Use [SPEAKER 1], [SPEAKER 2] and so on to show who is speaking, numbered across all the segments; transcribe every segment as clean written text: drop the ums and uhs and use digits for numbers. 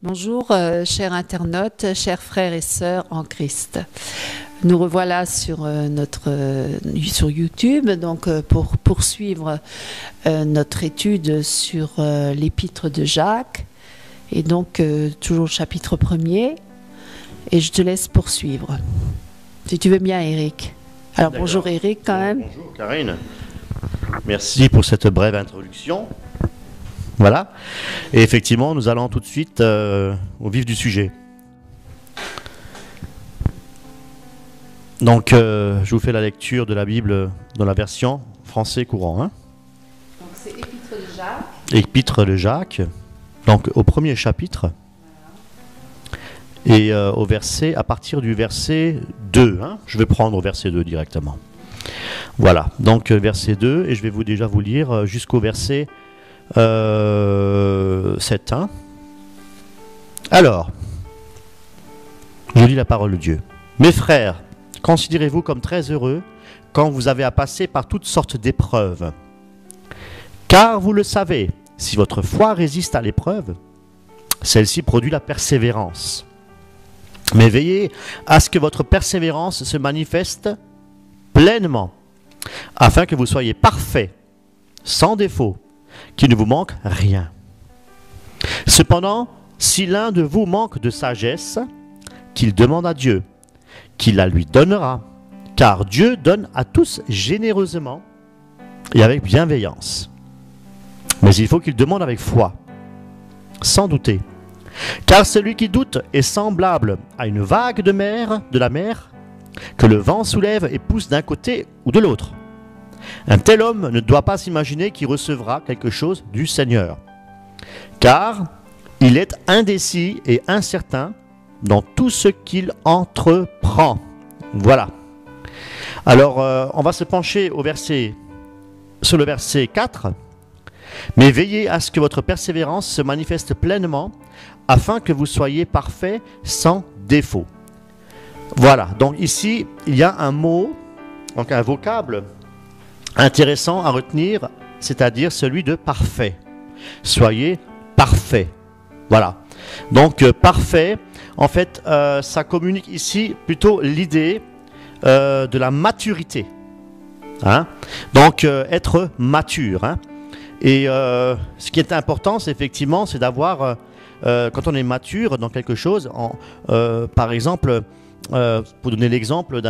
[SPEAKER 1] Bonjour, chers internautes, chers frères et sœurs en Christ. Nous revoilà sur sur YouTube, donc pour poursuivre notre étude sur l'épître de Jacques, et donc toujours le chapitre 1er. Et je te laisse poursuivre, si tu veux bien, Eric. Alors bonjour Eric quand même.
[SPEAKER 2] Bonjour Karine. Merci pour cette brève introduction. Voilà. Et effectivement, nous allons tout de suite au vif du sujet. Donc, je vous fais la lecture de la Bible dans la version français courant. Hein.
[SPEAKER 1] Donc c'est Épître de Jacques.
[SPEAKER 2] Épître de Jacques. Donc, au premier chapitre. Voilà. Et à partir du verset 2. Hein. Je vais prendre au verset 2 directement. Voilà. Donc, verset 2. Et je vais déjà vous lire jusqu'au verset 7. Hein. Alors, je lis la parole de Dieu. Mes frères, considérez-vous comme très heureux quand vous avez à passer par toutes sortes d'épreuves. Car vous le savez, si votre foi résiste à l'épreuve, celle-ci produit la persévérance. Mais veillez à ce que votre persévérance se manifeste pleinement, afin que vous soyez parfaits, sans défaut, qu'il ne vous manque rien. Cependant, si l'un de vous manque de sagesse, qu'il demande à Dieu, qu'il la lui donnera, car Dieu donne à tous généreusement et avec bienveillance. Mais il faut qu'il demande avec foi, sans douter. Car celui qui doute est semblable à une vague de la mer, que le vent soulève et pousse d'un côté ou de l'autre. Un tel homme ne doit pas s'imaginer qu'il recevra quelque chose du Seigneur, car il est indécis et incertain dans tout ce qu'il entreprend. Voilà. Alors, on va se pencher sur le verset 4. Mais veillez à ce que votre persévérance se manifeste pleinement, afin que vous soyez parfaits sans défaut. Voilà. Donc ici, il y a un mot, donc un vocable intéressant à retenir, c'est-à-dire celui de parfait. Soyez parfait. Voilà. Donc parfait, en fait, ça communique ici plutôt l'idée de la maturité. Hein? Donc être mature. Hein? Et ce qui est important, c'est effectivement, c'est d'avoir, quand on est mature dans quelque chose, par exemple, pour donner l'exemple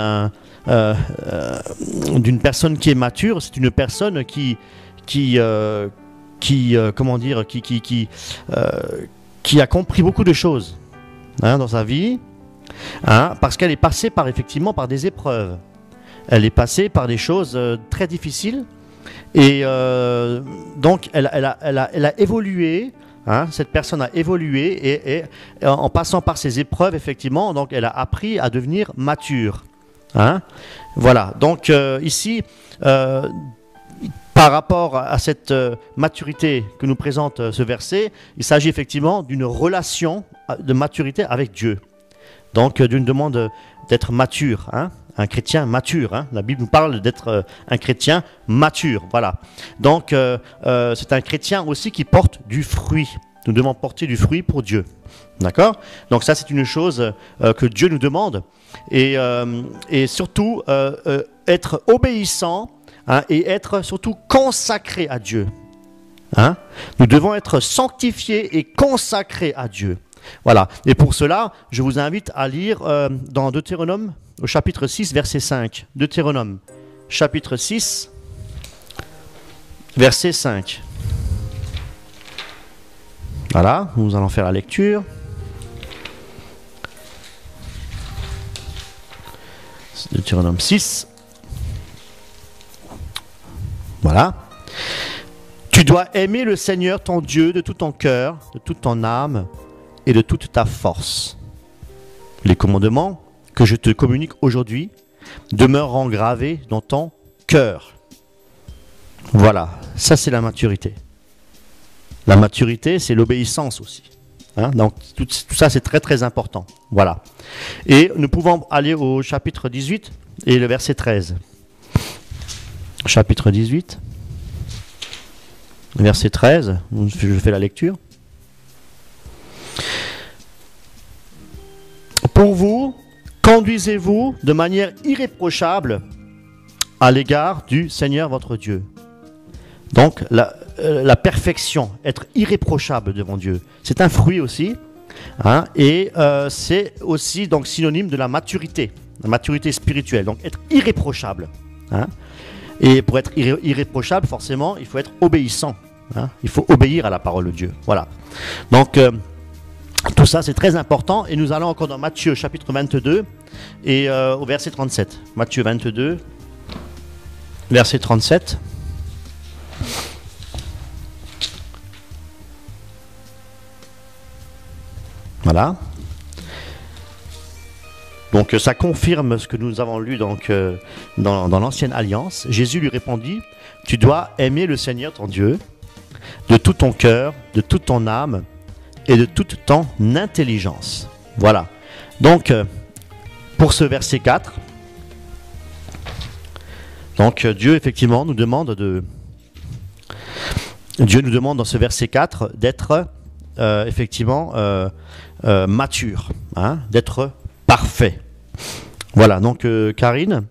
[SPEAKER 2] d'une personne qui est mature, c'est une personne qui a compris beaucoup de choses dans sa vie, hein, parce qu'elle est passée effectivement par des épreuves. Elle est passée par des choses très difficiles et donc elle a évolué. Hein, cette personne a évolué et en passant par ces épreuves, effectivement, donc elle a appris à devenir mature. Hein, voilà. Donc ici, par rapport à cette maturité que nous présente ce verset, il s'agit effectivement d'une relation de maturité avec Dieu. Donc d'une demande d'être mature, hein, un chrétien mature. Hein. La Bible nous parle d'être un chrétien mature. Voilà. Donc c'est un chrétien aussi qui porte du fruit. Nous devons porter du fruit pour Dieu. D'accord? Donc ça c'est une chose que Dieu nous demande. Et surtout être obéissant. Hein, et être surtout consacré à Dieu. Hein? Nous devons être sanctifiés et consacrés à Dieu. Voilà. Et pour cela, je vous invite à lire dans Deutéronome, au chapitre 6, verset 5. Deutéronome, chapitre 6, verset 5. Voilà, nous allons faire la lecture. Deutéronome 6. Voilà. Tu dois aimer le Seigneur ton Dieu de tout ton cœur, de toute ton âme et de toute ta force. Les commandements que je te communique aujourd'hui demeureront gravés dans ton cœur. Voilà, ça c'est la maturité. La maturité, c'est l'obéissance aussi. Hein? Donc tout ça c'est très très important. Voilà. Et nous pouvons aller au chapitre 18 et le verset 13. Chapitre 18, verset 13, je fais la lecture. Pour vous, conduisez-vous de manière irréprochable à l'égard du Seigneur votre Dieu. Donc la perfection, être irréprochable devant Dieu, c'est un fruit aussi, hein, et c'est aussi donc synonyme de la maturité spirituelle, donc être irréprochable. Hein, et pour être irréprochable, forcément, il faut être obéissant. Hein, il faut obéir à la parole de Dieu. Voilà. Donc tout ça c'est très important, et nous allons encore dans Matthieu chapitre 22 et au verset 37. Matthieu 22, verset 37. Voilà. Donc ça confirme ce que nous avons lu donc, dans l'Ancienne Alliance. Jésus lui répondit, « Tu dois aimer le Seigneur ton Dieu de tout ton cœur, de toute ton âme et de toute ton intelligence. » Voilà. Donc, pour ce verset 4, donc Dieu effectivement nous demande dans ce verset 4 d'être effectivement mature, hein, d'être parfait. Voilà, donc Karine,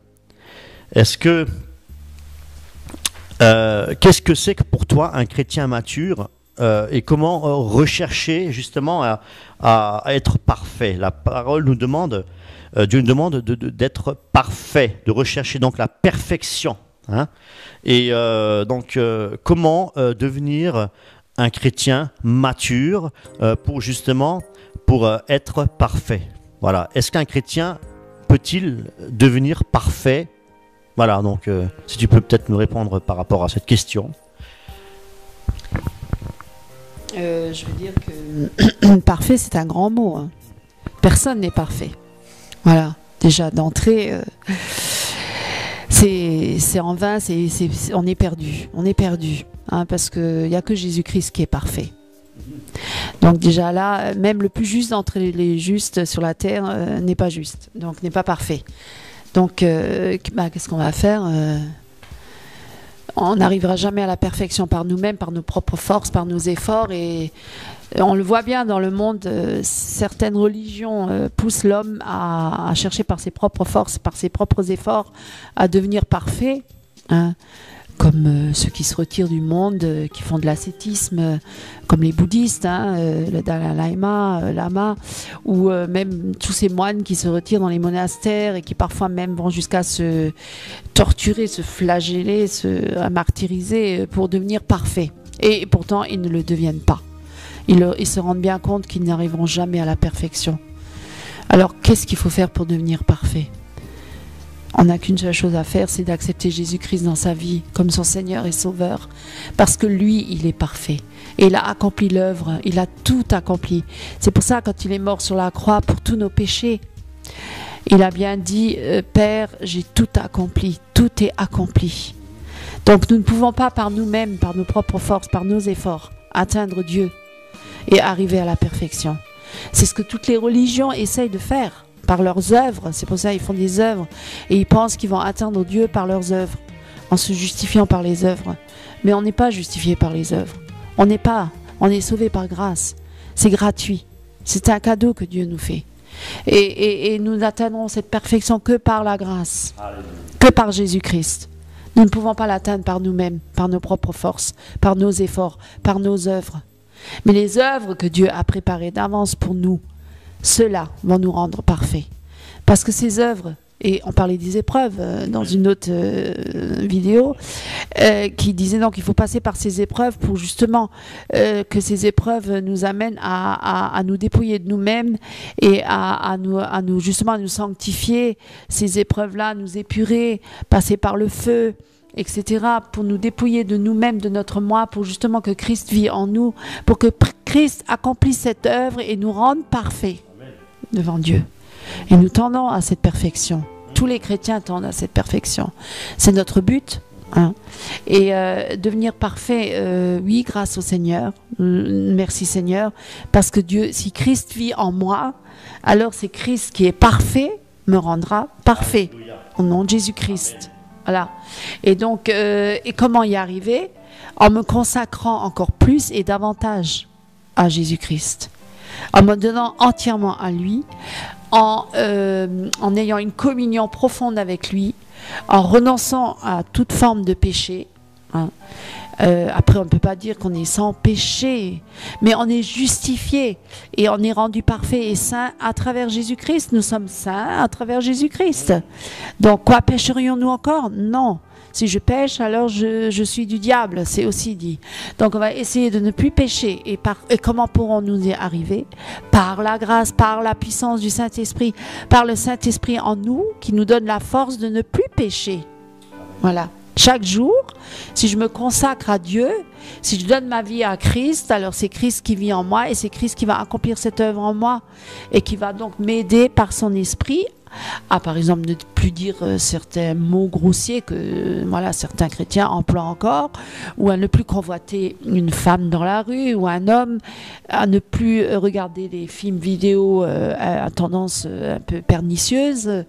[SPEAKER 2] est-ce que qu'est-ce que c'est que pour toi un chrétien mature et comment rechercher justement à être parfait? La parole nous demande, Dieu nous demande d'être parfait, de rechercher donc la perfection. Hein, et donc comment devenir un chrétien mature pour être parfait? Voilà. Est-ce qu'un chrétien peut-il devenir parfait? Voilà, donc si tu peux peut-être nous répondre par rapport à cette question.
[SPEAKER 1] Je veux dire que parfait, c'est un grand mot. Hein. Personne n'est parfait. Voilà, déjà d'entrée, c'est en vain, on est perdu. On est perdu, hein, parce qu'il n'y a que Jésus-Christ qui est parfait. Donc déjà là, même le plus juste d'entre les justes sur la terre n'est pas juste, donc n'est pas parfait. Donc qu'est-ce qu'on va faire? On n'arrivera jamais à la perfection par nous-mêmes, par nos propres forces, par nos efforts. Et on le voit bien dans le monde, certaines religions poussent l'homme à chercher par ses propres forces, par ses propres efforts, à devenir parfait. Hein. Comme ceux qui se retirent du monde, qui font de l'ascétisme, comme les bouddhistes, hein, le Dalai Lama, ou même tous ces moines qui se retirent dans les monastères et qui parfois même vont jusqu'à se torturer, se flageller, se martyriser pour devenir parfaits. Et pourtant, ils ne le deviennent pas. Ils se rendent bien compte qu'ils n'arriveront jamais à la perfection. Alors, qu'est-ce qu'il faut faire pour devenir parfait ? On n'a qu'une seule chose à faire, c'est d'accepter Jésus-Christ dans sa vie comme son Seigneur et Sauveur. Parce que lui, il est parfait. Et il a accompli l'œuvre, il a tout accompli. C'est pour ça, quand il est mort sur la croix pour tous nos péchés, il a bien dit, Père, j'ai tout accompli, tout est accompli. Donc nous ne pouvons pas par nous-mêmes, par nos propres forces, par nos efforts, atteindre Dieu et arriver à la perfection. C'est ce que toutes les religions essayent de faire. Par leurs œuvres, c'est pour ça qu'ils font des œuvres et ils pensent qu'ils vont atteindre Dieu par leurs œuvres, en se justifiant par les œuvres. Mais on n'est pas justifié par les œuvres. On est sauvé par grâce. C'est gratuit. C'est un cadeau que Dieu nous fait. Et nous n'atteindrons cette perfection que par la grâce, que par Jésus-Christ. Nous ne pouvons pas l'atteindre par nous-mêmes, par nos propres forces, par nos efforts, par nos œuvres. Mais les œuvres que Dieu a préparées d'avance pour nous, ceux-là vont nous rendre parfaits. Parce que ces œuvres, et on parlait des épreuves dans une autre vidéo, qui disait donc qu'il faut passer par ces épreuves pour justement que ces épreuves nous amènent à nous dépouiller de nous-mêmes et à nous justement à nous sanctifier, ces épreuves-là, nous épurer, passer par le feu, etc., pour nous dépouiller de nous-mêmes, de notre moi, pour justement que Christ vit en nous, pour que Christ accomplisse cette œuvre et nous rende parfaits devant Dieu. Et nous tendons à cette perfection. Tous les chrétiens tendent à cette perfection. C'est notre but. Hein. Et devenir parfait, oui, grâce au Seigneur. Merci Seigneur. Parce que Dieu, si Christ vit en moi, alors c'est Christ qui est parfait, me rendra parfait. Au nom de Jésus-Christ. Voilà. Et donc, et comment y arriver? En me consacrant encore plus et davantage à Jésus-Christ. En me donnant entièrement à lui, en ayant une communion profonde avec lui, en renonçant à toute forme de péché. Hein. Après, on ne peut pas dire qu'on est sans péché, mais on est justifié et on est rendu parfait et saint à travers Jésus-Christ. Nous sommes saints à travers Jésus-Christ. Donc, quoi, pécherions-nous encore? Non. Si je pêche, alors je suis du diable, c'est aussi dit. Donc on va essayer de ne plus pécher. Et comment pourrons-nous y arriver? Par la grâce, par la puissance du Saint-Esprit, par le Saint-Esprit en nous, qui nous donne la force de ne plus pécher. Voilà. Chaque jour, si je me consacre à Dieu, si je donne ma vie à Christ, alors c'est Christ qui vit en moi et c'est Christ qui va accomplir cette œuvre en moi et qui va donc m'aider par son esprit à, par exemple, ne plus dire certains mots grossiers que voilà, certains chrétiens emploient encore, ou à ne plus convoiter une femme dans la rue, ou un homme, à ne plus regarder des films vidéo à tendance un peu pernicieuse.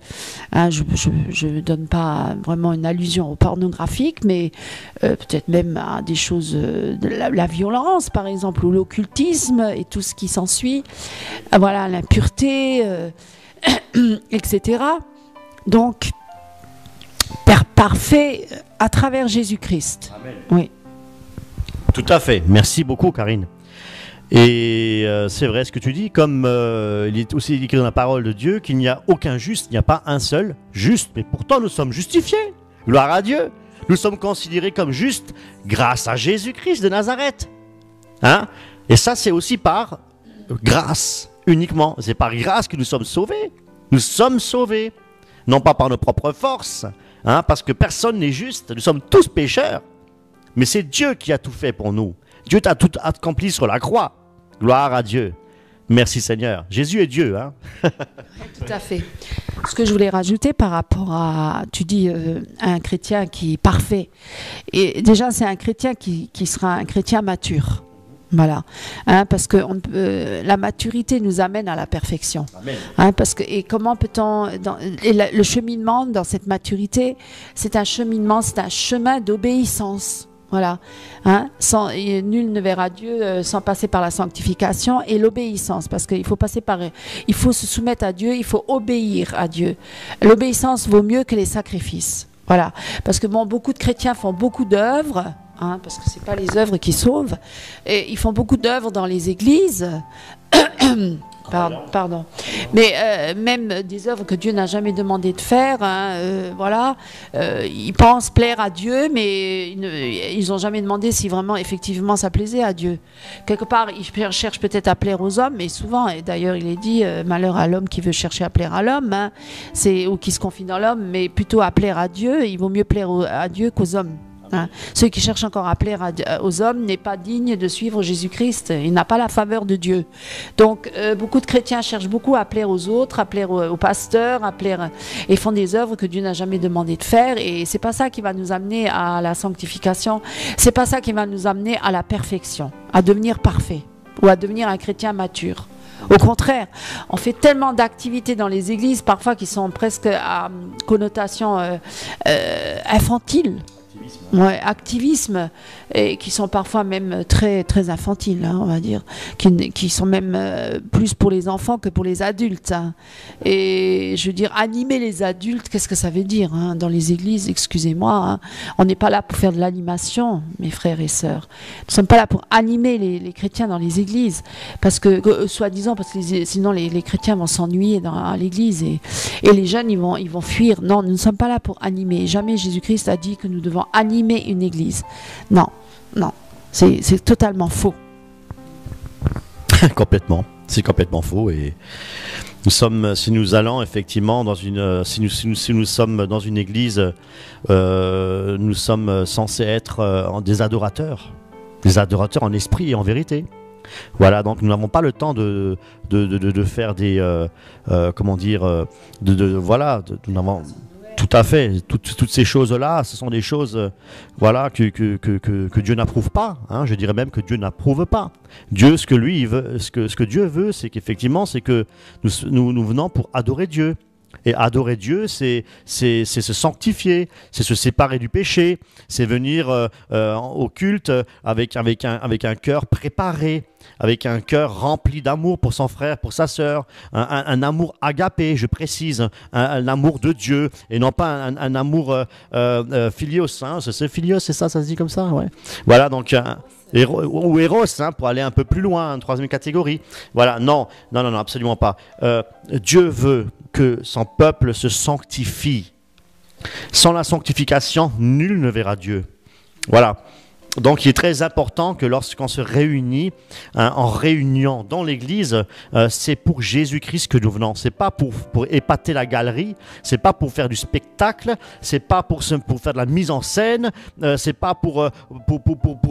[SPEAKER 1] Hein, je ne donne pas vraiment une allusion au pornographique, mais peut-être même à des choses, de la violence, par exemple, ou l'occultisme et tout ce qui s'ensuit. Voilà, l'impureté. Etc. Donc, Père parfait à travers Jésus-Christ.
[SPEAKER 2] Amen.
[SPEAKER 1] Oui.
[SPEAKER 2] Tout à fait. Merci beaucoup, Karine. Et c'est vrai ce que tu dis, comme il est aussi écrit dans la parole de Dieu qu'il n'y a aucun juste, il n'y a pas un seul juste, mais pourtant nous sommes justifiés. Gloire à Dieu. Nous sommes considérés comme justes grâce à Jésus-Christ de Nazareth. Hein? Et ça, c'est aussi par grâce. Uniquement, c'est par grâce que nous sommes sauvés. Nous sommes sauvés, non pas par nos propres forces, hein, parce que personne n'est juste. Nous sommes tous pécheurs, mais c'est Dieu qui a tout fait pour nous. Dieu t'a tout accompli sur la croix. Gloire à Dieu. Merci Seigneur. Jésus est Dieu. Hein.
[SPEAKER 1] Tout à fait. Ce que je voulais rajouter par rapport à, tu dis, un chrétien qui est parfait. Et déjà, c'est un chrétien qui sera un chrétien mature. Voilà, hein, parce que la maturité nous amène à la perfection. Hein, parce que, et comment peut-on, le cheminement dans cette maturité, c'est un cheminement, c'est un chemin d'obéissance. Voilà, hein, nul ne verra Dieu sans passer par la sanctification et l'obéissance, parce qu'il faut il faut se soumettre à Dieu, il faut obéir à Dieu. L'obéissance vaut mieux que les sacrifices. Voilà, parce que bon, beaucoup de chrétiens font beaucoup d'œuvres. Hein, parce que ce n'est pas les œuvres qui sauvent. Et ils font beaucoup d'œuvres dans les églises. Pardon. Mais même des œuvres que Dieu n'a jamais demandé de faire. Hein, voilà. Ils pensent plaire à Dieu, mais ils n'ont jamais demandé si vraiment, effectivement, ça plaisait à Dieu. Quelque part, ils cherchent peut-être à plaire aux hommes, mais souvent, et d'ailleurs, il est dit, malheur à l'homme qui veut chercher à plaire à l'homme, hein, ou qui se confie dans l'homme, mais plutôt à plaire à Dieu. Il vaut mieux plaire à Dieu qu'aux hommes. Hein. Celui qui cherche encore à plaire aux hommes n'est pas digne de suivre Jésus-Christ. Il n'a pas la faveur de Dieu. Donc, beaucoup de chrétiens cherchent beaucoup à plaire aux autres, à plaire aux pasteurs, et font des œuvres que Dieu n'a jamais demandé de faire. Et c'est pas ça qui va nous amener à la sanctification. C'est pas ça qui va nous amener à la perfection, à devenir parfait ou à devenir un chrétien mature. Au contraire, on fait tellement d'activités dans les églises, parfois qui sont presque à connotation infantile. Ouais, activisme, et qui sont parfois même très, très infantiles, hein, on va dire, qui sont même plus pour les enfants que pour les adultes. Hein. Et je veux dire, animer les adultes, qu'est-ce que ça veut dire hein, dans les églises, excusez-moi, hein. On n'est pas là pour faire de l'animation, mes frères et sœurs. Nous ne sommes pas là pour animer les chrétiens dans les églises, parce que, soi-disant, parce que sinon les chrétiens vont s'ennuyer à l'église, et les jeunes, ils vont fuir. Non, nous ne sommes pas là pour animer. Jamais Jésus-Christ a dit que nous devons animer une église. Non, c'est totalement faux.
[SPEAKER 2] Complètement, c'est complètement faux. Et si nous allons effectivement dans si nous sommes dans une église, nous sommes censés être des adorateurs en esprit et en vérité. Voilà, donc nous n'avons pas le temps de faire des comment dire, voilà, nous n'avons. Tout à fait. Toutes ces choses-là, ce sont des choses voilà, que Dieu n'approuve pas. Hein. Je dirais même que Dieu n'approuve pas. Dieu, ce que lui veut, ce que Dieu veut, c'est qu'effectivement, c'est que nous venons pour adorer Dieu. Et adorer Dieu, c'est se sanctifier, c'est se séparer du péché, c'est venir au culte avec un cœur préparé, avec un cœur rempli d'amour pour son frère, pour sa sœur, un amour agapé, je précise, un amour de Dieu, et non pas un amour philios, hein, c'est philios, c'est ça se dit comme ça, ouais. Voilà, donc, ou Eros, hein, pour aller un peu plus loin, une troisième catégorie. Voilà, non, absolument pas. Dieu veut que son peuple se sanctifie. Sans la sanctification, nul ne verra Dieu. Voilà. Donc il est très important que lorsqu'on se réunit, hein, en réunion dans l'église, c'est pour Jésus-Christ que nous venons. C'est pas pour épater la galerie, c'est pas pour faire du spectacle, c'est pas pour faire de la mise en scène, c'est pas pour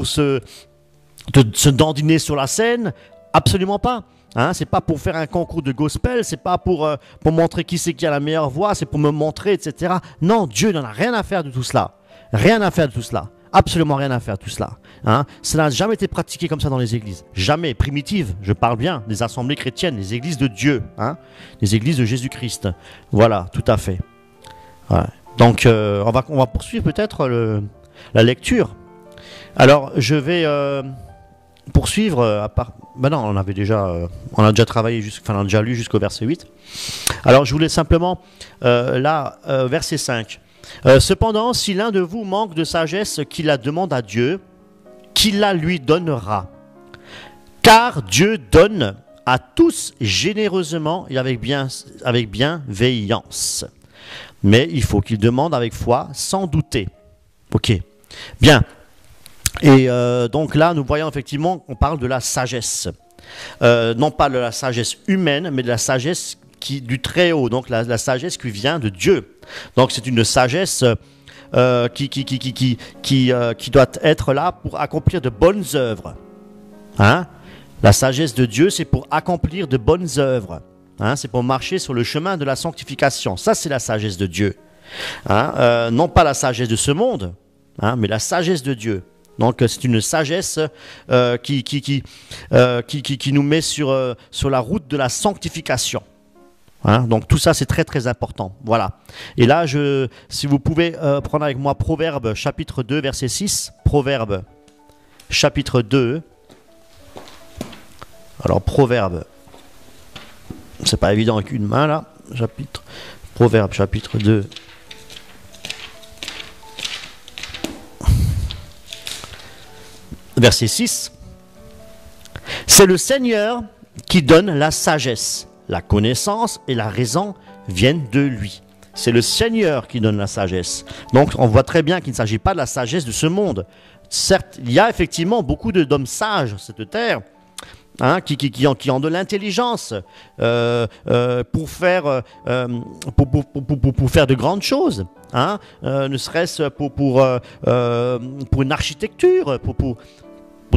[SPEAKER 2] se dandiner sur la scène, absolument pas. Hein, c'est pas pour faire un concours de gospel, c'est pas pour montrer qui c'est qui a la meilleure voix, c'est pour me montrer, etc. Non, Dieu n'en a rien à faire de tout cela. Rien à faire de tout cela. Absolument rien à faire de tout cela. Hein. Cela n'a jamais été pratiqué comme ça dans les églises. Jamais. Primitives, je parle bien, des assemblées chrétiennes, les églises de Dieu, hein, les églises de Jésus-Christ. Voilà, tout à fait. Ouais. Donc, on va poursuivre peut-être la lecture. Alors, je vais poursuivre, non, on a déjà travaillé, on a déjà lu jusqu'au verset 8. Alors je voulais simplement, verset 5. Cependant, si l'un de vous manque de sagesse, qu'il la demande à Dieu, qu'il la lui donnera. Car Dieu donne à tous généreusement et avec bienveillance. Mais il faut qu'il demande avec foi, sans douter. Ok, bien. Et donc là, nous voyons effectivement qu'on parle de la sagesse. Non pas de la sagesse humaine, mais de la sagesse du Très-Haut, donc la sagesse qui vient de Dieu. Donc c'est une sagesse qui doit être là pour accomplir de bonnes œuvres. Hein? La sagesse de Dieu, c'est pour accomplir de bonnes œuvres. Hein? C'est pour marcher sur le chemin de la sanctification. Ça, c'est la sagesse de Dieu. Hein? Non pas la sagesse de ce monde, hein, mais la sagesse de Dieu. Donc c'est une sagesse qui nous met sur la route de la sanctification. Hein, donc tout ça c'est très très important. Voilà. Et là, si vous pouvez prendre avec moi Proverbe chapitre 2 verset 6. Proverbe chapitre 2. Alors Proverbe, c'est pas évident avec une main là. Proverbe chapitre 2. Verset 6. C'est le Seigneur qui donne la sagesse. La connaissance et la raison viennent de lui. C'est le Seigneur qui donne la sagesse. Donc on voit très bien qu'il ne s'agit pas de la sagesse de ce monde. Certes, il y a effectivement beaucoup d'hommes sages sur cette terre, hein, qui ont de l'intelligence pour faire de grandes choses. Hein, ne serait-ce pour une architecture, pour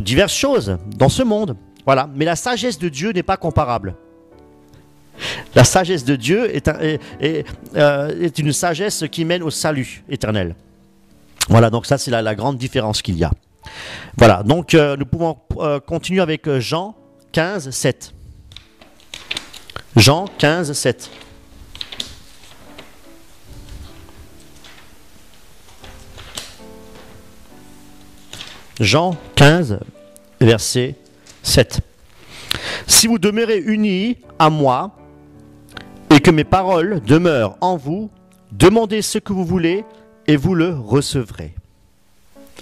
[SPEAKER 2] diverses choses dans ce monde. Voilà. Mais la sagesse de Dieu n'est pas comparable. La sagesse de Dieu est une sagesse qui mène au salut éternel. Voilà, donc ça c'est la grande différence qu'il y a. Voilà, donc nous pouvons continuer avec Jean 15, 7. Jean 15, 7. Jean 15, verset 7. Si vous demeurez unis à moi et que mes paroles demeurent en vous, demandez ce que vous voulez et vous le recevrez.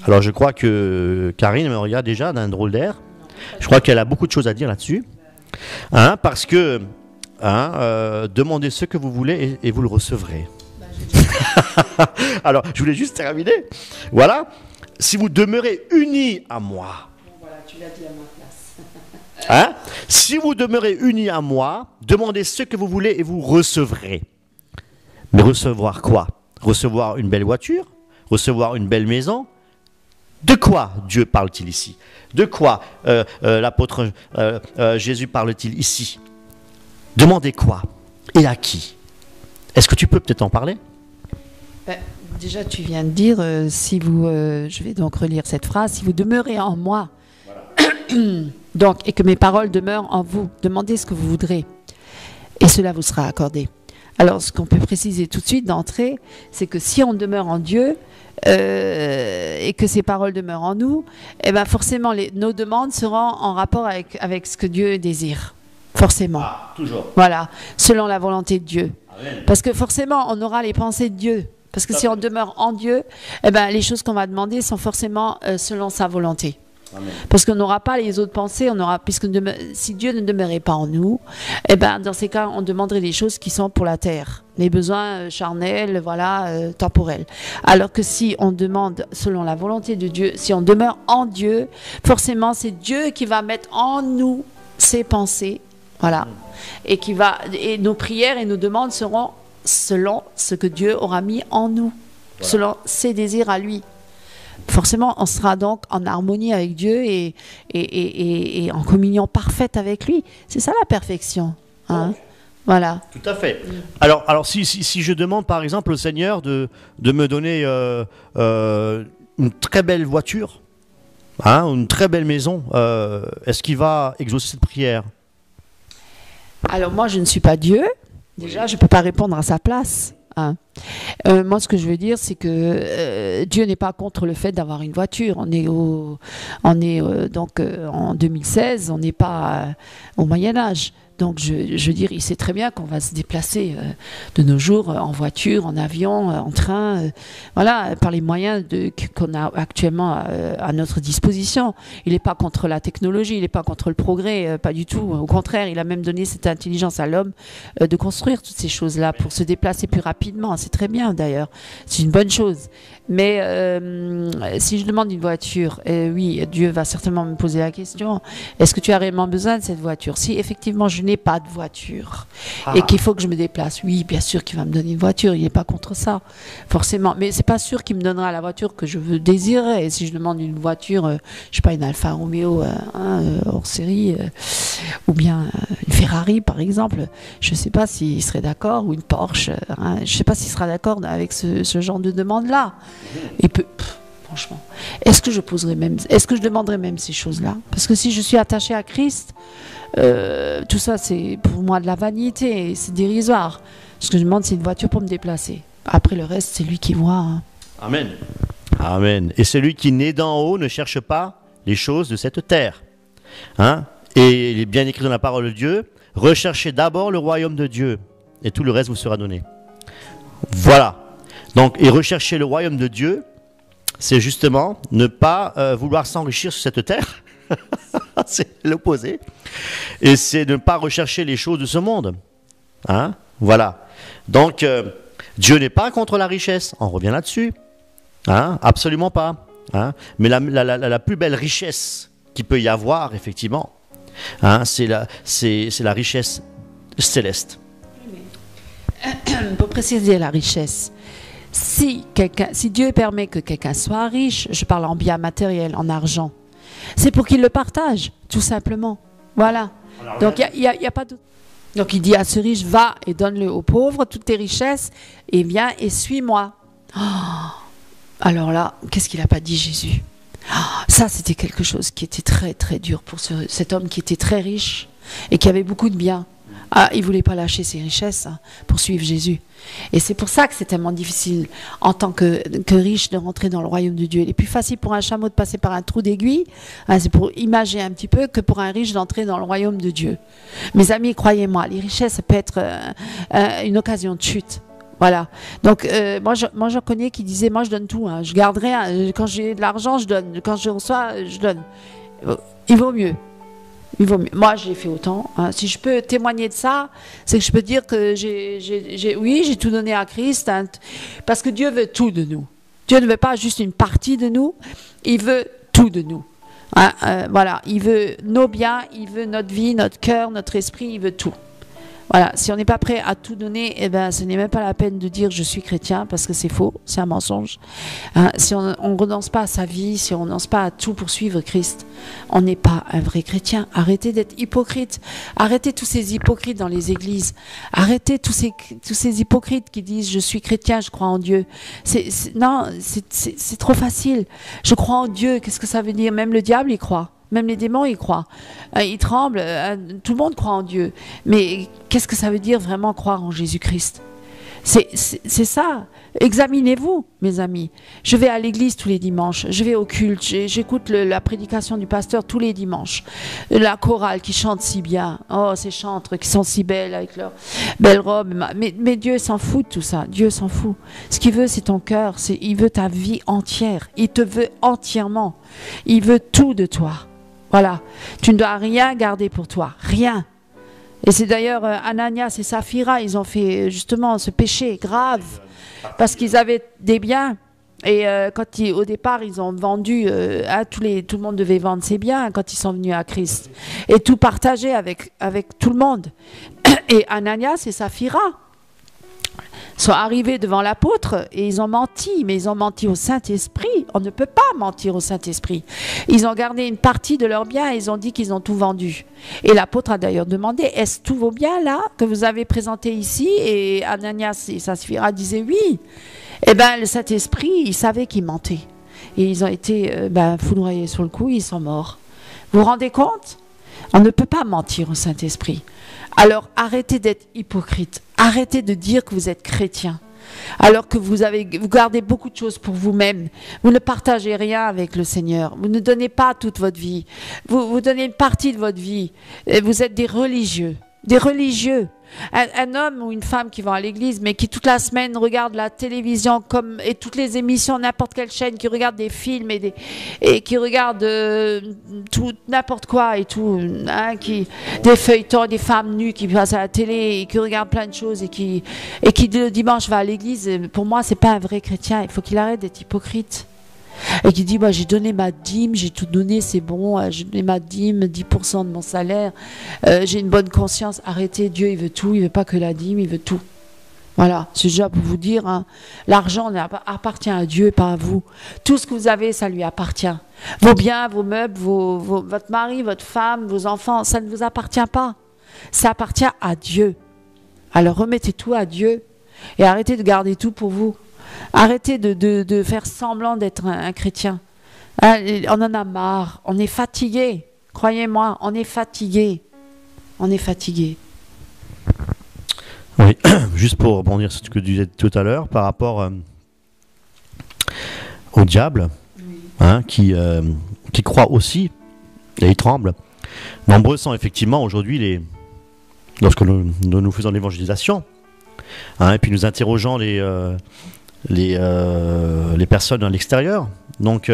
[SPEAKER 2] Alors je crois que Karine me regarde déjà d'un drôle d'air. Je crois qu'elle a beaucoup de choses à dire là-dessus. Hein, parce que demandez ce que vous voulez et vous le recevrez. Alors je voulais juste terminer. Voilà. Si vous demeurez unis à moi.
[SPEAKER 1] Voilà, tu l'as dit à ma place.
[SPEAKER 2] Hein? Si vous demeurez unis à moi, demandez ce que vous voulez et vous recevrez. Mais recevoir quoi? Recevoir une belle voiture? Recevoir une belle maison? De quoi Dieu parle-t-il ici? De quoi l'apôtre Jésus parle-t-il ici? Demandez quoi? Et à qui? Est-ce que tu peux peut-être en parler?
[SPEAKER 1] Déjà, tu viens de dire, je vais donc relire cette phrase, si vous demeurez en moi, voilà. Donc, et que mes paroles demeurent en vous, demandez ce que vous voudrez, et cela vous sera accordé. Alors, ce qu'on peut préciser tout de suite d'entrée, c'est que si on demeure en Dieu et que ses paroles demeurent en nous, eh ben forcément, nos demandes seront en rapport avec ce que Dieu désire. Forcément.
[SPEAKER 2] Ah, toujours.
[SPEAKER 1] Voilà, selon la volonté de Dieu.
[SPEAKER 2] Amen.
[SPEAKER 1] Parce que forcément, on aura les pensées de Dieu. Parce que si on demeure en Dieu, eh ben, les choses qu'on va demander sont forcément selon sa volonté.
[SPEAKER 2] Amen.
[SPEAKER 1] Parce qu'on n'aura pas les autres pensées, si Dieu ne demeurait pas en nous, eh ben, dans ces cas, on demanderait des choses qui sont pour la terre, les besoins charnels, voilà, temporels. Alors que si on demande selon la volonté de Dieu, si on demeure en Dieu, forcément c'est Dieu qui va mettre en nous ses pensées, voilà, et nos prières et nos demandes seront selon ce que Dieu aura mis en nous, voilà, selon ses désirs à lui. Forcément, on sera donc en harmonie avec Dieu et en communion parfaite avec lui. C'est ça la perfection. Hein? Voilà.
[SPEAKER 2] Tout à fait. Alors si je demande par exemple au Seigneur de me donner une très belle voiture, hein, une très belle maison, est-ce qu'il va exaucer cette prière?
[SPEAKER 1] Alors moi, je ne suis pas Dieu. Déjà, je ne peux pas répondre à sa place. Hein. Moi, ce que je veux dire, c'est que Dieu n'est pas contre le fait d'avoir une voiture. On est donc en 2016, on n'est pas au Moyen Âge. Donc, je veux dire, il sait très bien qu'on va se déplacer de nos jours en voiture, en avion, en train, voilà, par les moyens qu'on a actuellement à notre disposition. Il n'est pas contre la technologie, il n'est pas contre le progrès, pas du tout. Au contraire, il a même donné cette intelligence à l'homme de construire toutes ces choses-là pour se déplacer plus rapidement. C'est très bien, d'ailleurs. C'est une bonne chose. Mais si je demande une voiture, oui, Dieu va certainement me poser la question, est-ce que tu as réellement besoin de cette voiture? Si effectivement je n'ai pas de voiture et qu'il faut que je me déplace, oui, bien sûr qu'il va me donner une voiture, il n'est pas contre ça, forcément. Mais c'est pas sûr qu'il me donnera la voiture que je veux désirer. Et si je demande une voiture, je sais pas, une Alfa Romeo hors série, ou bien une Ferrari par exemple, je sais pas s'il serait d'accord, ou une Porsche, hein, je sais pas s'il sera d'accord avec ce genre de demande-là. Il peut, franchement, est-ce que je demanderais même ces choses-là? Parce que si je suis attachée à Christ, tout ça c'est pour moi de la vanité, c'est dérisoire. Ce que je demande, c'est une voiture pour me déplacer. Après le reste, c'est lui qui voit. Hein.
[SPEAKER 2] Amen. Amen. Et celui qui naît d'en haut ne cherche pas les choses de cette terre. Hein? Et il est bien écrit dans la parole de Dieu, recherchez d'abord le royaume de Dieu et tout le reste vous sera donné. Voilà. Donc, et rechercher le royaume de Dieu, c'est justement ne pas vouloir s'enrichir sur cette terre. C'est l'opposé. Et c'est ne pas rechercher les choses de ce monde. Hein? Voilà. Donc, Dieu n'est pas contre la richesse. On revient là-dessus. Hein? Absolument pas. Hein? Mais la plus belle richesse qu'il peut y avoir, effectivement, hein, c'est la richesse céleste.
[SPEAKER 1] Pour préciser la richesse, si Dieu permet que quelqu'un soit riche, je parle en biens matériels, en argent, c'est pour qu'il le partage, tout simplement. Voilà. Donc il y a pas de... Donc il dit à ce riche, va et donne-le aux pauvres, toutes tes richesses, et viens et suis-moi. Oh, alors là, qu'est-ce qu'il n'a pas dit Jésus? Ça, c'était quelque chose qui était très très dur pour cet homme qui était très riche et qui avait beaucoup de biens. Il ne voulait pas lâcher ses richesses pour suivre Jésus. Et c'est pour ça que c'est tellement difficile en tant que riche de rentrer dans le royaume de Dieu. Il est plus facile pour un chameau de passer par un trou d'aiguille, c'est pour imaginer un petit peu, que pour un riche d'entrer dans le royaume de Dieu. Mes amis, croyez-moi, les richesses, ça peut être une occasion de chute. Voilà. Donc, moi, j'en connais qui disaient, moi, je donne tout. Hein. Je garde rien. Quand j'ai de l'argent, je donne. Quand je reçois, je donne. Il vaut mieux. Moi, j'ai fait autant. Hein. Si je peux témoigner de ça, c'est que je peux dire que j'ai tout donné à Christ. Hein, parce que Dieu veut tout de nous. Dieu ne veut pas juste une partie de nous. Il veut tout de nous. Hein, voilà. Il veut nos biens, il veut notre vie, notre cœur, notre esprit. Il veut tout. Voilà, si on n'est pas prêt à tout donner, eh ben, ce n'est même pas la peine de dire je suis chrétien parce que c'est faux, c'est un mensonge. Hein, si on ne renonce pas à sa vie, si on ne renonce pas à tout pour suivre Christ, on n'est pas un vrai chrétien. Arrêtez d'être hypocrite. Arrêtez tous ces hypocrites dans les églises. Arrêtez tous ces hypocrites qui disent je suis chrétien, je crois en Dieu. Non, c'est trop facile. Je crois en Dieu, qu'est-ce que ça veut dire? Même le diable y croit. Même les démons, ils croient. Ils tremblent. Tout le monde croit en Dieu. Mais qu'est-ce que ça veut dire vraiment croire en Jésus-Christ? C'est ça. Examinez-vous, mes amis. Je vais à l'église tous les dimanches. Je vais au culte. J'écoute la prédication du pasteur tous les dimanches. La chorale qui chante si bien. Oh, ces chantres qui sont si belles avec leurs belles robes. Mais Dieu s'en fout de tout ça. Dieu s'en fout. Ce qu'il veut, c'est ton cœur. Il veut ta vie entière. Il te veut entièrement. Il veut tout de toi. Voilà. Tu ne dois rien garder pour toi. Rien. Et c'est d'ailleurs Ananias et Saphira, ils ont fait justement ce péché grave parce qu'ils avaient des biens et au départ ils ont vendu, tout le monde devait vendre ses biens quand ils sont venus à Christ et tout partager avec tout le monde. Et Ananias et Saphira sont arrivés devant l'apôtre et ils ont menti, mais ils ont menti au Saint-Esprit. On ne peut pas mentir au Saint-Esprit. Ils ont gardé une partie de leurs biens et ils ont dit qu'ils ont tout vendu. Et l'apôtre a d'ailleurs demandé, est-ce tous vos biens là que vous avez présentés ici? Et Ananias et Saphira disaient oui. Eh bien le Saint-Esprit, il savait qu'ils mentaient. Et ils ont été foudroyés sur le coup, ils sont morts. Vous vous rendez compte? On ne peut pas mentir au Saint-Esprit. Alors arrêtez d'être hypocrite. Arrêtez de dire que vous êtes chrétien. Alors que vous gardez beaucoup de choses pour vous-même. Vous ne partagez rien avec le Seigneur. Vous ne donnez pas toute votre vie. Vous donnez une partie de votre vie. Et vous êtes des religieux. Des religieux. Un homme ou une femme qui vont à l'église, mais qui toute la semaine regarde la télévision et toutes les émissions, n'importe quelle chaîne, qui regarde des films et qui regarde tout, n'importe quoi et tout, hein, des feuilletons, des femmes nues qui passent à la télé et qui regardent plein de choses et qui le dimanche va à l'église. Pour moi, c'est pas un vrai chrétien. Il faut qu'il arrête d'être hypocrite. Et qui dit, j'ai donné ma dîme, j'ai tout donné, c'est bon, j'ai donné ma dîme, 10% de mon salaire, j'ai une bonne conscience. Arrêtez, Dieu il veut tout, il veut pas que la dîme, il veut tout. Voilà, c'est déjà pour vous dire, hein, l'argent appartient à Dieu et pas à vous. Tout ce que vous avez, ça lui appartient. Vos biens, vos meubles, votre mari, votre femme, vos enfants, ça ne vous appartient pas. Ça appartient à Dieu. Alors remettez tout à Dieu et arrêtez de garder tout pour vous. Arrêtez de faire semblant d'être un chrétien. On en a marre. On est fatigué. Croyez-moi, on est fatigué. On est fatigué.
[SPEAKER 2] Oui, juste pour rebondir sur ce que tu disais tout à l'heure par rapport au diable, oui. Hein, qui croit aussi et il tremble. Nombreux sont effectivement aujourd'hui lorsque nous faisons l'évangélisation, hein, et puis nous interrogeons les personnes à l'extérieur. Donc,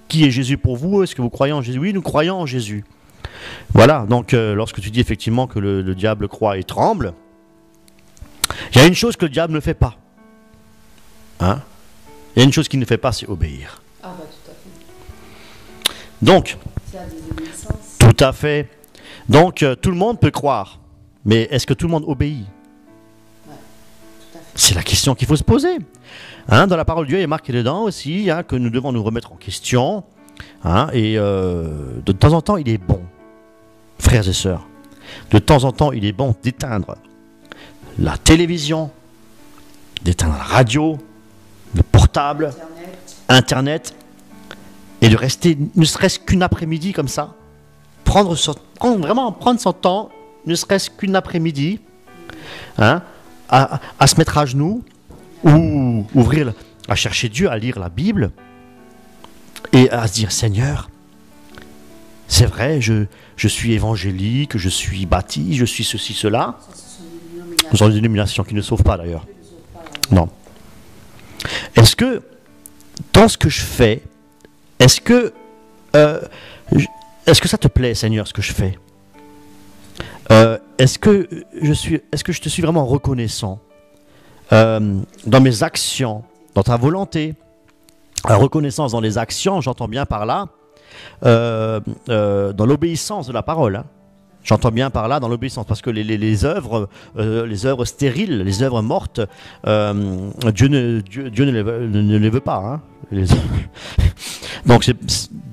[SPEAKER 2] qui est Jésus pour vous? Est-ce que vous croyez en Jésus? Oui, nous croyons en Jésus. Voilà, donc lorsque tu dis effectivement que le diable croit et tremble, il y a une chose que le diable ne fait pas. Hein? Il y a une chose qu'il ne fait pas, c'est obéir.
[SPEAKER 1] Ah bah tout à fait.
[SPEAKER 2] Donc, tout à fait. Donc, tout le monde peut croire, mais est-ce que tout le monde obéit? C'est la question qu'il faut se poser. Hein, dans la parole de Dieu, il est marqué dedans aussi, hein, que nous devons nous remettre en question. Hein, et de temps en temps, il est bon, frères et sœurs, de temps en temps, il est bon d'éteindre la télévision, d'éteindre la radio, le portable, Internet, et de rester ne serait-ce qu'une après-midi comme ça, prendre son temps, ne serait-ce qu'une après-midi, hein, à se mettre à genoux ou à chercher Dieu, à lire la Bible et à se dire, Seigneur, c'est vrai, je suis évangélique, je suis baptiste, je suis ceci, cela. Ce sont des dénominations qui ne sauvent pas d'ailleurs. Non. Est-ce que dans ce que je fais, est-ce que ça te plaît, Seigneur, ce que je fais? Est-ce que je te suis vraiment reconnaissant dans mes actions, dans ta volonté? Reconnaissance dans les actions, j'entends bien par là, dans l'obéissance de la parole. Hein. J'entends bien par là dans l'obéissance, parce que les œuvres stériles, les œuvres mortes, Dieu ne les veut pas. Hein. Donc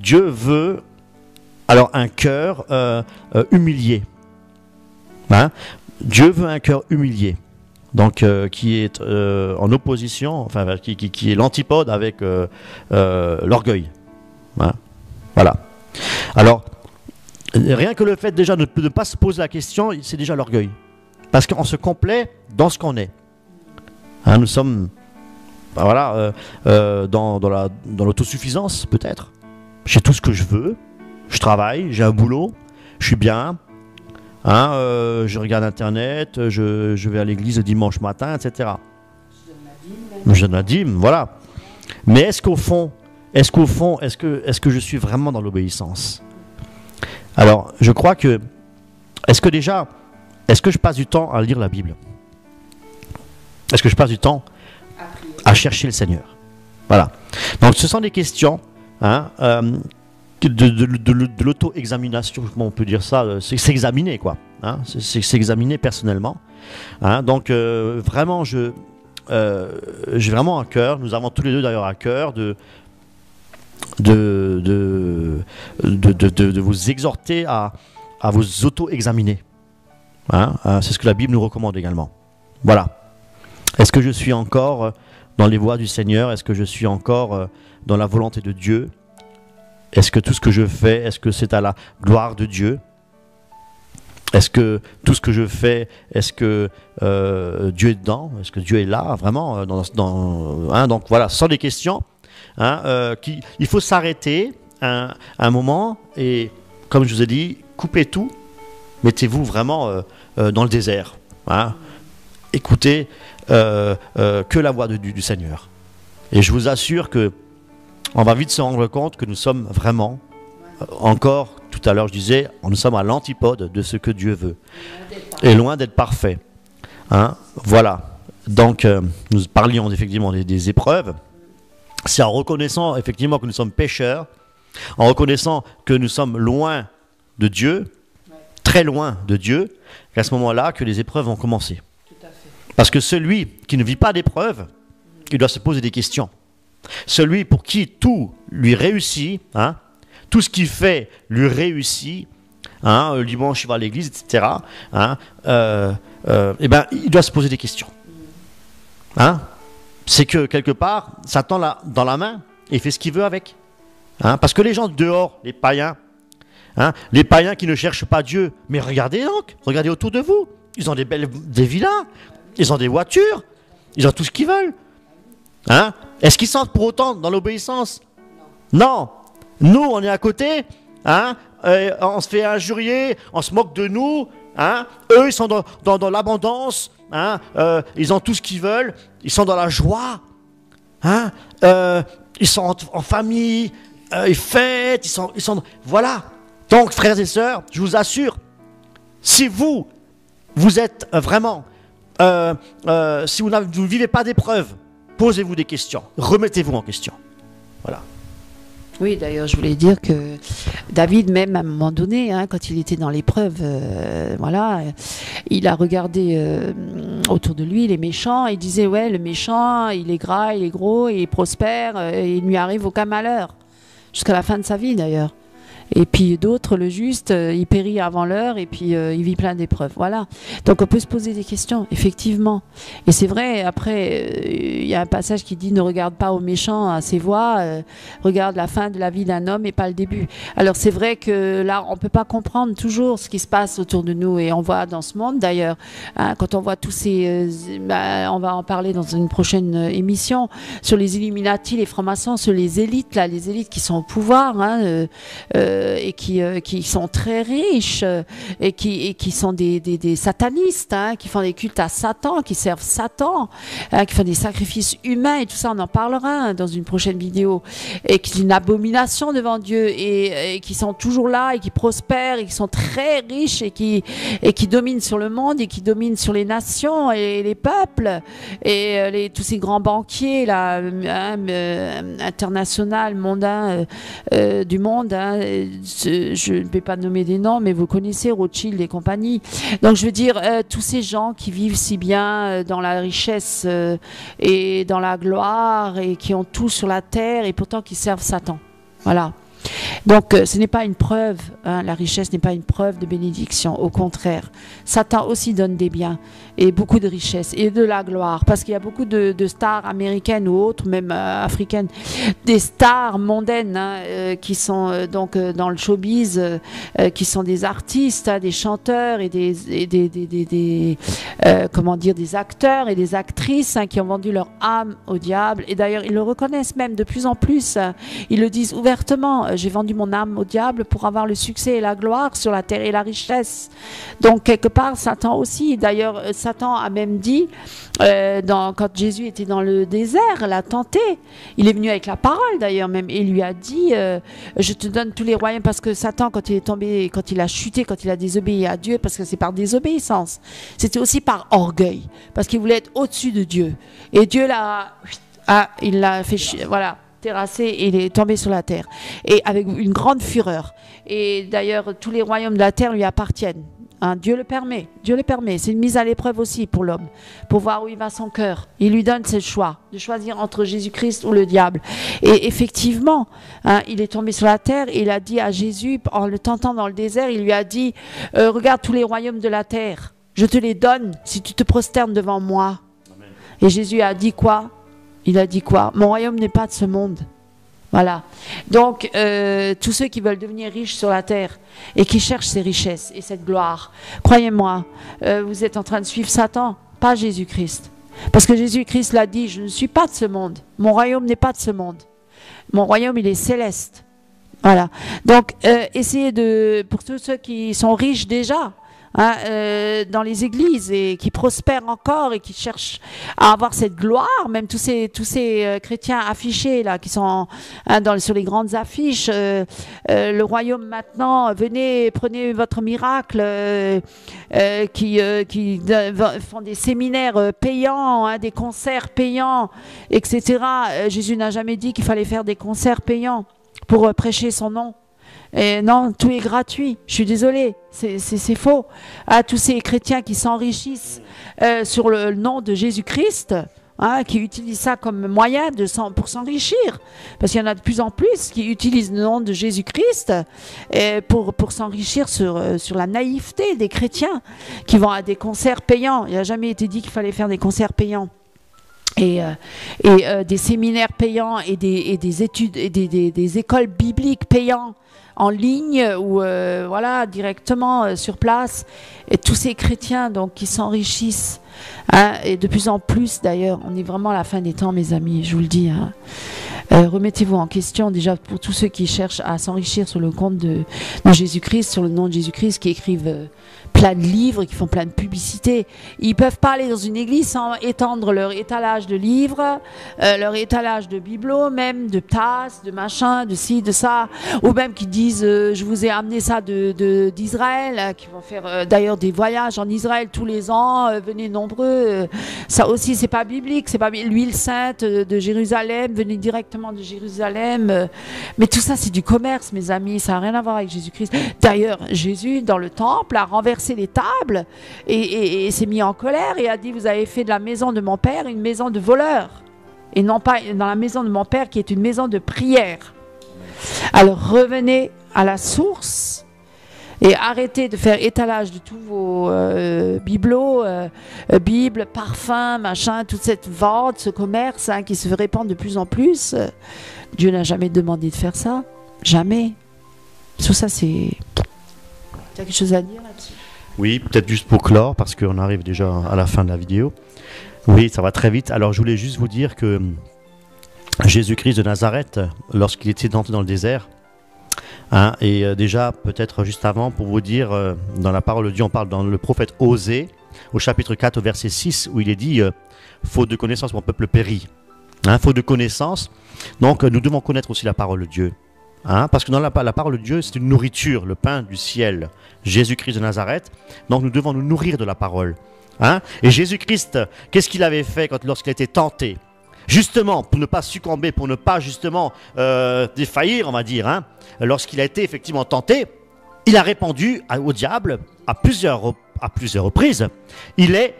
[SPEAKER 2] Dieu veut alors un cœur humilié. Hein? Dieu veut un cœur humilié. donc qui est en opposition, enfin qui est l'antipode avec l'orgueil. Hein, voilà. Alors, rien que le fait déjà de ne pas se poser la question, c'est déjà l'orgueil. Parce qu'on se complaît dans ce qu'on est. Hein, nous sommes voilà, dans l'autosuffisance peut-être. J'ai tout ce que je veux, je travaille, j'ai un boulot, je suis bien, hein, je regarde Internet, je vais à l'église le dimanche matin, etc. Je donne la dîme, voilà. Mais est-ce qu'au fond, est-ce que je suis vraiment dans l'obéissance? Alors, je crois que, est-ce que je passe du temps à lire la Bible? Est-ce que je passe du temps à chercher le Seigneur? Voilà. Donc, ce sont des questions, hein, de l'auto-examination, comment on peut dire ça, c'est s'examiner, quoi. Hein, c'est s'examiner personnellement. Hein, donc, vraiment, j'ai vraiment à cœur, nous avons tous les deux d'ailleurs à cœur de vous exhorter à vous auto-examiner. Hein, c'est ce que la Bible nous recommande également. Voilà. Est-ce que je suis encore dans les voies du Seigneur? Est-ce que je suis encore dans la volonté de Dieu? Est-ce que tout ce que je fais, est-ce que c'est à la gloire de Dieu? Est-ce que tout ce que je fais, est-ce que Dieu est dedans? Est-ce que Dieu est là, vraiment hein, donc voilà, ce sont des questions. Hein, il faut s'arrêter un moment et, comme je vous ai dit, coupez tout, mettez-vous vraiment dans le désert. Hein, écoutez que la voix du Seigneur. Et je vous assure que on va vite se rendre compte que nous sommes vraiment, encore tout à l'heure je disais, nous sommes à l'antipode de ce que Dieu veut. Et loin d'être parfait. Hein, voilà. Donc nous parlions effectivement des épreuves. C'est en reconnaissant effectivement que nous sommes pécheurs, en reconnaissant que nous sommes loin de Dieu, très loin de Dieu, qu'à ce moment-là que les épreuves vont commencer. Parce que celui qui ne vit pas d'épreuves, il doit se poser des questions. Celui pour qui tout lui réussit, hein, tout ce qu'il fait lui réussit, hein, le dimanche il va à l'église, etc., hein, eh ben, il doit se poser des questions. Hein, c'est que quelque part, Satan l'a dans la main et il fait ce qu'il veut avec. Hein, parce que les gens dehors, les païens qui ne cherchent pas Dieu, mais regardez donc, regardez autour de vous, ils ont des villas, ils ont des voitures, ils ont tout ce qu'ils veulent. Hein, est-ce qu'ils sont pour autant dans l'obéissance? Non. Nous, on est à côté, hein, on se fait injurier, on se moque de nous. Hein, eux, ils sont dans l'abondance. Hein, ils ont tout ce qu'ils veulent. Ils sont dans la joie. Hein, ils sont en famille. Ils fêtent. Ils sont. Voilà. Donc, frères et sœurs, je vous assure, si vous êtes vraiment, si vous ne vivez pas d'épreuves, posez-vous des questions. Remettez-vous en question. Voilà.
[SPEAKER 1] Oui, d'ailleurs, je voulais dire que David, même à un moment donné, hein, quand il était dans l'épreuve, voilà, il a regardé autour de lui les méchants. Il disait, ouais, le méchant, il est gras, il est gros, il prospère, et il ne lui arrive aucun malheur. Jusqu'à la fin de sa vie, d'ailleurs. Et puis d'autres, le juste, il périt avant l'heure et puis il vit plein d'épreuves. Voilà. Donc on peut se poser des questions, effectivement. Et c'est vrai, après, il y a un passage qui dit « Ne regarde pas aux méchants à ses voies, regarde la fin de la vie d'un homme et pas le début. » Alors c'est vrai que là, on ne peut pas comprendre toujours ce qui se passe autour de nous. Et on voit dans ce monde, d'ailleurs, hein, quand on voit tous ces... on va en parler dans une prochaine émission, sur les Illuminati, les francs-maçons, sur les élites, là, les élites qui sont au pouvoir, hein, et qui sont très riches et qui sont des satanistes, hein, qui font des cultes à Satan, qui servent Satan, hein, qui font des sacrifices humains et tout ça, on en parlera, hein, dans une prochaine vidéo, et qui sont une abomination devant Dieu et qui sont toujours là et qui prospèrent et qui sont très riches et qui dominent sur le monde et qui dominent sur les nations et les peuples et tous ces grands banquiers là, hein, international, mondains du monde, hein, je ne vais pas nommer des noms, mais vous connaissez Rothschild et compagnie. Donc je veux dire, tous ces gens qui vivent si bien dans la richesse et dans la gloire et qui ont tout sur la terre et pourtant qui servent Satan. Voilà. Donc ce n'est pas une preuve, hein, la richesse n'est pas une preuve de bénédiction, au contraire. Satan aussi donne des biens et beaucoup de richesses et de la gloire, parce qu'il y a beaucoup de stars américaines ou autres, même africaines, des stars mondaines, hein, qui sont donc dans le showbiz, qui sont des artistes, hein, des chanteurs et des comment dire, des acteurs et des actrices, hein, qui ont vendu leur âme au diable. Et d'ailleurs ils le reconnaissent même de plus en plus, hein. Ils le disent ouvertement, j'ai vendu mon âme au diable pour avoir le succès et la gloire sur la terre et la richesse. Donc quelque part Satan aussi, d'ailleurs Satan a même dit, quand Jésus était dans le désert, l'a tenté, il est venu avec la parole d'ailleurs même, et il lui a dit, je te donne tous les royaumes, parce que Satan, quand il est tombé, quand il a chuté, quand il a désobéi à Dieu, parce que c'est par désobéissance, c'était aussi par orgueil, parce qu'il voulait être au-dessus de Dieu, et Dieu il l'a fait, voilà, terrassé, et il est tombé sur la terre, et avec une grande fureur. Et d'ailleurs tous les royaumes de la terre lui appartiennent, hein, Dieu le permet, c'est une mise à l'épreuve aussi pour l'homme, pour voir où il va son cœur. Il lui donne ce choix de choisir entre Jésus-Christ ou le diable. Et effectivement, hein, il est tombé sur la terre, et il a dit à Jésus, en le tentant dans le désert, il lui a dit, regarde tous les royaumes de la terre, je te les donne si tu te prosternes devant moi. Amen. Et Jésus a dit quoi? Il a dit quoi? Mon royaume n'est pas de ce monde. Voilà. Donc, tous ceux qui veulent devenir riches sur la terre et qui cherchent ces richesses et cette gloire, croyez-moi, vous êtes en train de suivre Satan, pas Jésus-Christ. Parce que Jésus-Christ l'a dit, je ne suis pas de ce monde. Mon royaume n'est pas de ce monde. Mon royaume, il est céleste. Voilà. Donc, essayez pour tous ceux qui sont riches déjà, hein, dans les églises, et qui prospèrent encore et qui cherchent à avoir cette gloire, même tous ces chrétiens affichés là, qui sont, hein, sur les grandes affiches, le royaume maintenant, venez, prenez votre miracle, qui font des séminaires payants, hein, des concerts payants, etc. Jésus n'a jamais dit qu'il fallait faire des concerts payants pour prêcher son nom. Et non, tout est gratuit. Je suis désolée, c'est faux. À tous ces chrétiens qui s'enrichissent sur le nom de Jésus-Christ, hein, qui utilisent ça comme moyen pour s'enrichir, parce qu'il y en a de plus en plus qui utilisent le nom de Jésus-Christ pour s'enrichir sur la naïveté des chrétiens qui vont à des concerts payants. Il n'a jamais été dit qu'il fallait faire des concerts payants. Et des séminaires payants et des études et des écoles bibliques payantes en ligne ou voilà, directement sur place, et tous ces chrétiens donc qui s'enrichissent, hein, et de plus en plus d'ailleurs. On est vraiment à la fin des temps, mes amis, je vous le dis, hein. Remettez-vous en question déjà pour tous ceux qui cherchent à s'enrichir sur le compte de Jésus-Christ, sur le nom de Jésus-Christ, qui écrivent plein de livres, qui font plein de publicités. Ils peuvent pas aller dans une église sans étendre leur étalage de livres, leur étalage de bibelots, même de tasses, de machin, de ci, de ça, ou même qui disent je vous ai amené ça d'Israël, qui vont faire d'ailleurs des voyages en Israël tous les ans, venez nombreux. Ça aussi c'est pas biblique, c'est pas l'huile sainte de Jérusalem, venez directement de Jérusalem. Mais tout ça c'est du commerce, mes amis, ça n'a rien à voir avec Jésus-Christ. D'ailleurs, Jésus dans le temple a renversé les tables et s'est mis en colère et a dit, vous avez fait de la maison de mon père une maison de voleurs, et non pas dans la maison de mon père qui est une maison de prière. Alors revenez à la source et arrêtez de faire étalage de tous vos bibelots, Bibles, parfums, machin, toute cette vente, ce commerce, hein, qui se répand de plus en plus. Dieu n'a jamais demandé de faire ça, jamais. Tout ça, c'est... Tu as quelque chose à dire là-dessus?
[SPEAKER 2] Oui, peut-être juste pour clore, parce qu'on arrive déjà à la fin de la vidéo. Oui, ça va très vite. Alors, je voulais juste vous dire que Jésus-Christ de Nazareth, lorsqu'il était entré dans le désert, hein, et déjà, peut-être juste avant, pour vous dire, dans la parole de Dieu, on parle dans le prophète Osée, au chapitre 4, au verset 6, où il est dit « Faute de connaissance, mon peuple périt. Hein, » Faute de connaissance. Donc, nous devons connaître aussi la parole de Dieu. Hein, parce que dans la parole de Dieu, c'est une nourriture, le pain du ciel, Jésus-Christ de Nazareth. Donc nous devons nous nourrir de la parole. Hein. Et Jésus-Christ, qu'est-ce qu'il avait fait lorsqu'il a été tenté? Justement, pour ne pas succomber, pour ne pas justement défaillir, on va dire, hein, lorsqu'il a été effectivement tenté, il a répondu au diable à plusieurs reprises. Il est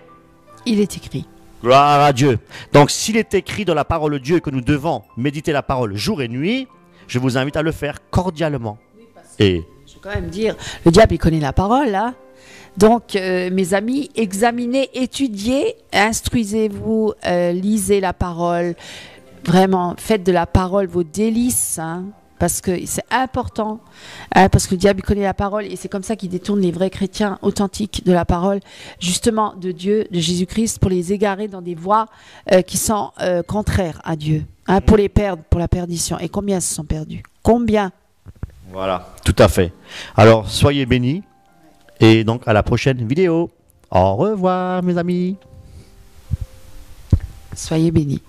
[SPEAKER 1] écrit.
[SPEAKER 2] Gloire à Dieu. Donc s'il est écrit dans la parole de Dieu que nous devons méditer la parole jour et nuit, je vous invite à le faire cordialement. Et
[SPEAKER 1] Je veux quand même dire, le diable, il connaît la parole, hein. Donc, mes amis, examinez, étudiez, instruisez-vous, lisez la parole. Vraiment, faites de la parole vos délices, hein, parce que c'est important, hein, parce que le diable il connaît la parole et c'est comme ça qu'il détourne les vrais chrétiens authentiques de la parole, justement de Dieu, de Jésus-Christ, pour les égarer dans des voies qui sont contraires à Dieu, hein, pour les perdre, pour la perdition. Et combien se sont perdus? Combien?
[SPEAKER 2] voilà, tout à fait. Alors, soyez bénis et donc à la prochaine vidéo. Au revoir, mes amis.
[SPEAKER 1] Soyez bénis.